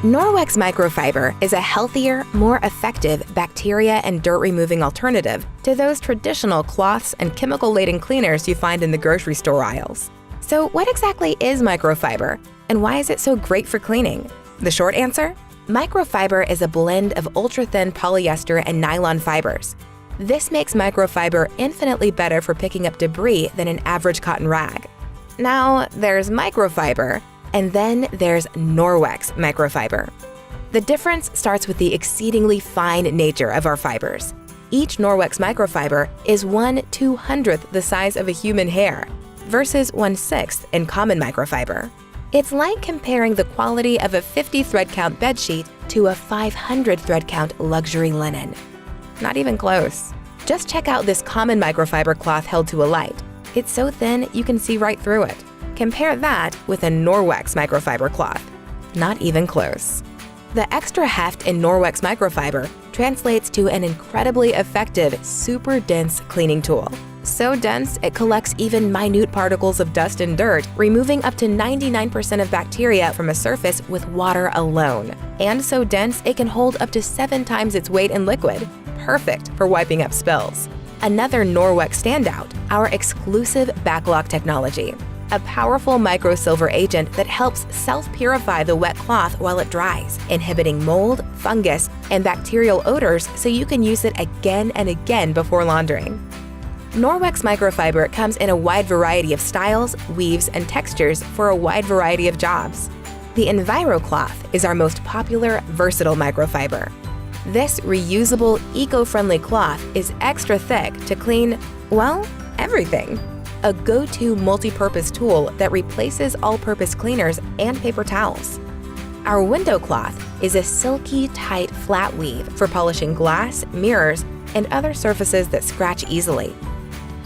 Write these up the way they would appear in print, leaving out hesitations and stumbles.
Norwex microfiber is a healthier, more effective bacteria and dirt-removing alternative to those traditional cloths and chemical-laden cleaners you find in the grocery store aisles. So what exactly is microfiber, and why is it so great for cleaning? The short answer? Microfiber is a blend of ultra-thin polyester and nylon fibers. This makes microfiber infinitely better for picking up debris than an average cotton rag. Now, there's microfiber, and then there's Norwex microfiber. The difference starts with the exceedingly fine nature of our fibers. Each Norwex microfiber is 1/200th the size of a human hair versus 1/6 in common microfiber. It's like comparing the quality of a 50 thread count bedsheet to a 500 thread count luxury linen. Not even close. Just check out this common microfiber cloth held to a light. It's so thin you can see right through it. Compare that with a Norwex microfiber cloth. Not even close. The extra heft in Norwex microfiber translates to an incredibly effective, super dense cleaning tool. So dense, it collects even minute particles of dust and dirt, removing up to 99% of bacteria from a surface with water alone. And so dense, it can hold up to 7 times its weight in liquid. Perfect for wiping up spills. Another Norwex standout, our exclusive Backlock technology, a powerful microsilver agent that helps self-purify the wet cloth while it dries, inhibiting mold, fungus, and bacterial odors so you can use it again and again before laundering. Norwex microfiber comes in a wide variety of styles, weaves, and textures for a wide variety of jobs. The EnviroCloth is our most popular, versatile microfiber. This reusable, eco-friendly cloth is extra thick to clean, well, everything. A go-to multi-purpose tool that replaces all-purpose cleaners and paper towels. Our window cloth is a silky, tight, flat weave for polishing glass, mirrors, and other surfaces that scratch easily.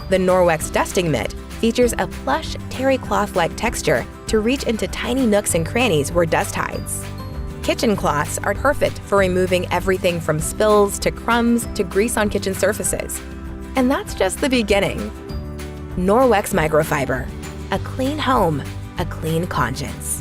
The Norwex dusting mitt features a plush, terry cloth-like texture to reach into tiny nooks and crannies where dust hides. Kitchen cloths are perfect for removing everything from spills to crumbs to grease on kitchen surfaces. And that's just the beginning. Norwex microfiber, a clean home, a clean conscience.